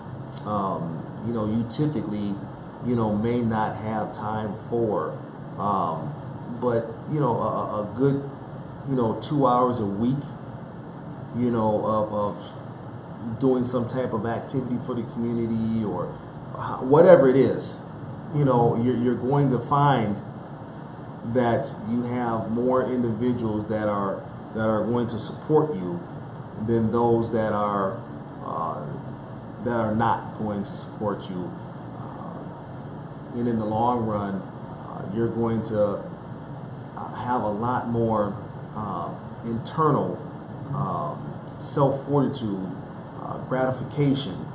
you know, you typically, you know, may not have time for. But, you know, a good, you know, 2 hours a week, you know, of doing some type of activity for the community, or whatever it is, you know, you're going to find that you have more individuals that are going to support you than those that are not going to support you. And in the long run, you're going to have a lot more internal self-fortitude, gratification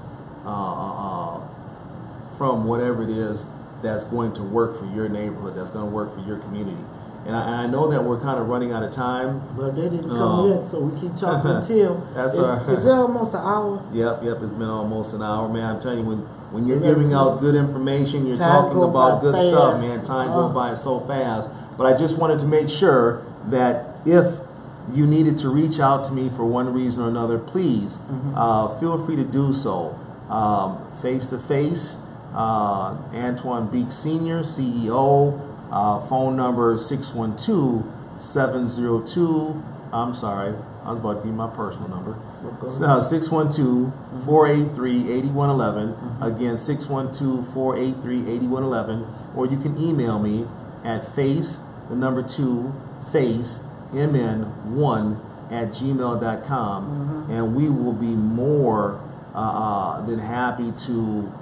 from whatever it is that's going to work for your neighborhood, that's going to work for your community. And I know that we're kind of running out of time. But they didn't come yet, so we keep talking until. That's all right. Is it almost an hour? Yep, it's been almost an hour, man. I'm telling you, when you're giving out good information, you're talking about good stuff, man. Time goes by so fast. But I just wanted to make sure that if you needed to reach out to me for one reason or another, please feel free to do so. Face to Face, Antoine Beek Sr., CEO, phone number 612-702, I'm sorry, I was about to give you my personal number, 612-483-8111, again, 612-483-8111, or you can email me at facemn1@gmail.com, and we will be more than happy to,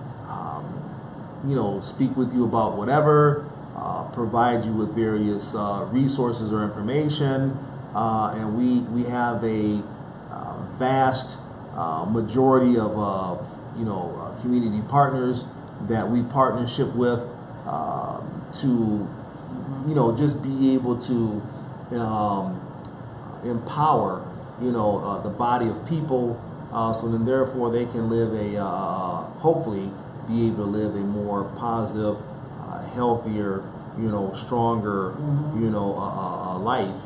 you know, speak with you about whatever, provide you with various resources or information, and we have a vast majority of you know, community partners that we partnership with to you know, just be able to empower, you know, the body of people, so then therefore they can live a, hopefully be able to live a more positive, healthier, you know, stronger, you know, life,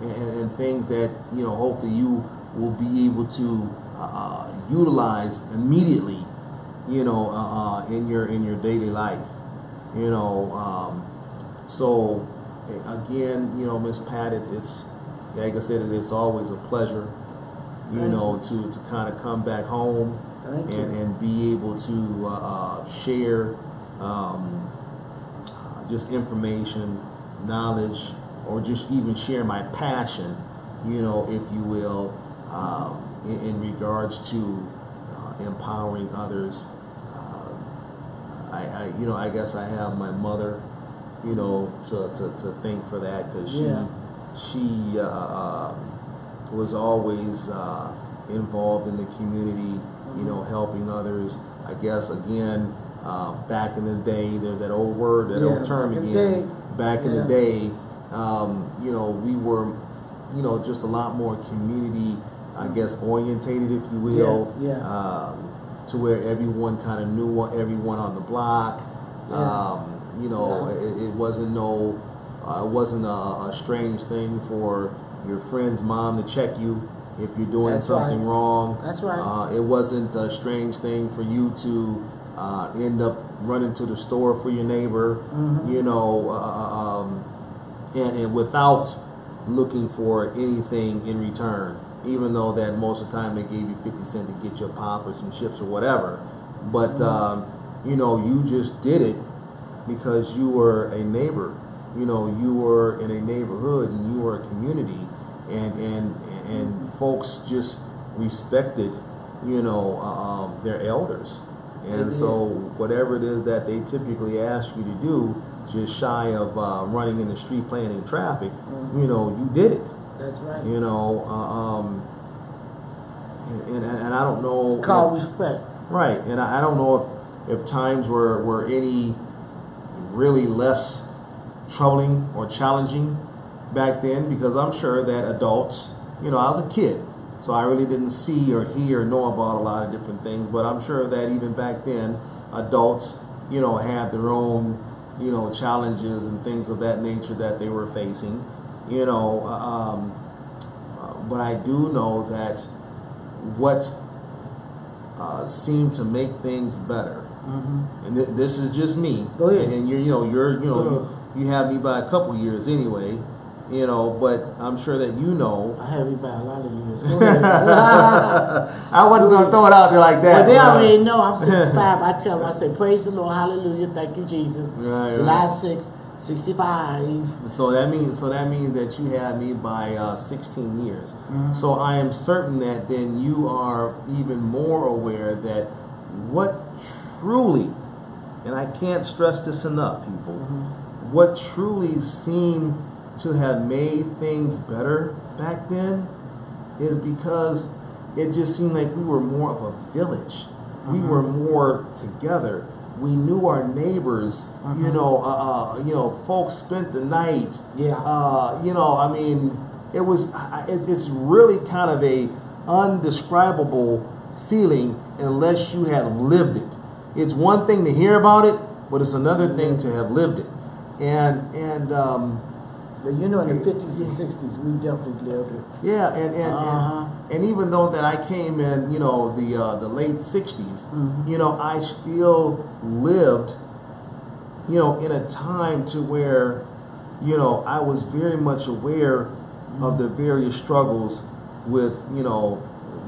and things that, you know, hopefully you will be able to utilize immediately, you know, in your daily life, you know. So again, you know, Miss Pat, it's like I said, it's always a pleasure, you know, to kind of come back home and be able to share just information, knowledge, or just even share my passion, you know, if you will, in regards to empowering others. You know, I guess I have my mother, you know, to thank for that, because she was always involved in the community, you know, helping others. I guess again, back in the day, there's that old word, that old term again. Back in the day, you know, we were, you know, just a lot more community, I guess, orientated, if you will, to where everyone kind of knew everyone on the block. You know, it wasn't a strange thing for your friend's mom to check you if you're doing something wrong. That's right. It wasn't a strange thing for you to end up running to the store for your neighbor, you know, and without looking for anything in return, even though that most of the time they gave you 50 cents to get your pop or some chips or whatever. But, you know, you just did it because you were a neighbor. You know, you were in a neighborhood and you were a community, and folks just respected, you know, their elders. And so whatever it is that they typically ask you to do, just shy of running in the street playing in traffic, you know, you did it. That's right. You know, and I don't know. It's called respect. Right, and I don't know if times were any really less troubling or challenging back then, because I'm sure that adults, you know, I was a kid, so I really didn't see or hear or know about a lot of different things, but I'm sure that even back then, adults, you know, had their own, you know, challenges and things of that nature that they were facing, you know, but I do know that what seemed to make things better, and this is just me, and you have me by a couple years anyway, you know, but I'm sure that you know. I have you by a lot of years. I wasn't going to throw it out there like that. But they already know I'm 65. I tell them, I say, praise the Lord, hallelujah, thank you, Jesus. July 6th, 65. So that means that you had me by 16 years. So I am certain that then you are even more aware that what truly, and I can't stress this enough, people, what truly seemed to have made things better back then is because it just seemed like we were more of a village. We were more together. We knew our neighbors. You know, folks spent the night. You know, I mean, it's really kind of a undescribable feeling unless you have lived it. It's one thing to hear about it, but it's another thing to have lived it. But you know, in the 50s and 60s, we definitely lived it. Yeah, and even though that I came in, you know, the late 60s, you know, I still lived, you know, in a time to where, you know, I was very much aware of the various struggles with, you know,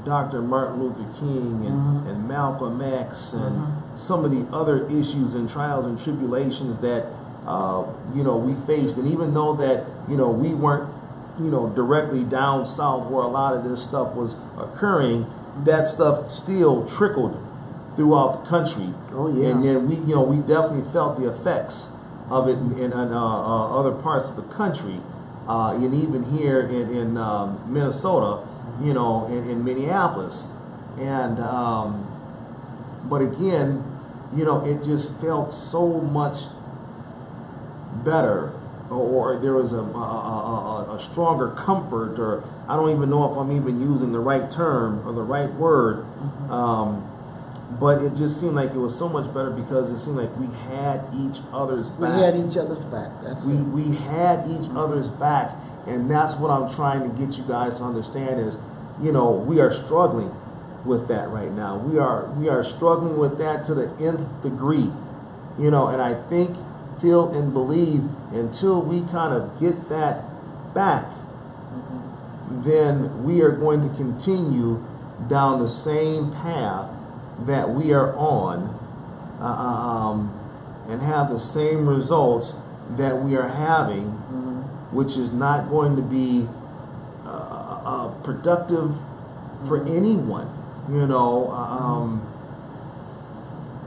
Dr. Martin Luther King and Malcolm X and some of the other issues and trials and tribulations that you know, we faced. And even though that, you know, we weren't, you know, directly down south where a lot of this stuff was occurring, that stuff still trickled throughout the country. And then we, you know, we definitely felt the effects of it in other parts of the country, and even here in Minnesota, you know, in Minneapolis. And but again, you know, it just felt so much better, or there was a stronger comfort, or I don't even know if I'm even using the right term or the right word, but it just seemed like it was so much better because it seemed like we had each other's back. We had each other's back. That's it. We had each other's back, and that's what I'm trying to get you guys to understand is, you know, we are struggling with that right now. We are struggling with that to the nth degree, you know, and I think, feel, and believe until we kind of get that back, then we are going to continue down the same path that we are on, and have the same results that we are having, which is not going to be productive for anyone, you know.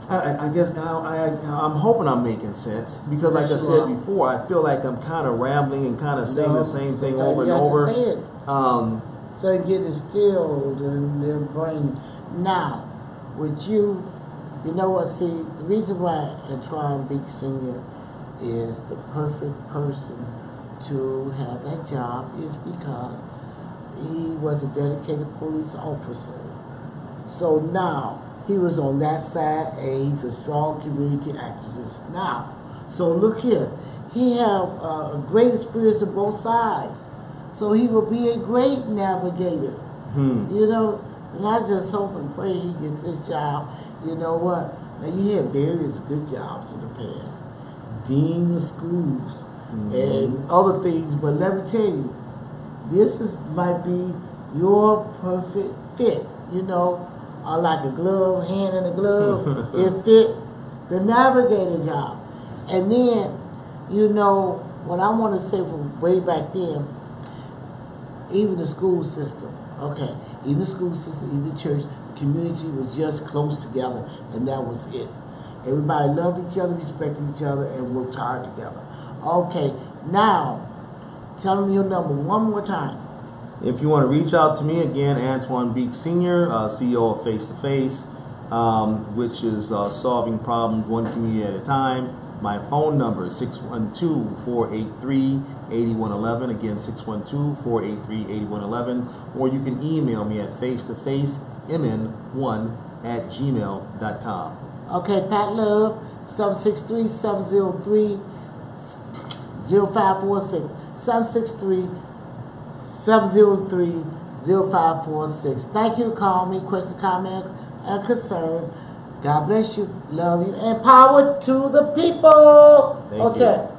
I guess now I'm hoping I'm making sense because, like I said before, I feel like I'm kind of rambling and kind of saying the same thing over and over. Say it. So it get instilled in their brain. Now, with you, you know what? See, the reason why Antoine Beak Sr. is the perfect person to have that job is because he was a dedicated police officer. So now he was on that side, and he's a strong community activist now. So look here, he have a great experience on both sides. So he will be a great navigator. You know, and I just hope and pray he gets this job. You know what? Now you had various good jobs in the past, dean of schools and other things. But let me tell you, this might be your perfect fit. You know, like a glove, hand in a glove. It fit the navigator job. And then, you know, what I want to say from way back then, even the school system, okay, even the school system, even the church, the community was just close together, and that was it. Everybody loved each other, respected each other, and worked hard together. Okay, now, tell them your number one more time. If you want to reach out to me, again, Antoine Beak Sr., CEO of Face to Face, which is solving problems one community at a time. My phone number is 612-483-8111. Again, 612-483-8111. Or you can email me at face2facemn1@gmail.com. Okay, Pat Love, 763-703-0546. 763-703-0546. Thank you for calling me. Questions, comments, and concerns. God bless you. Love you. And power to the people. Thank you.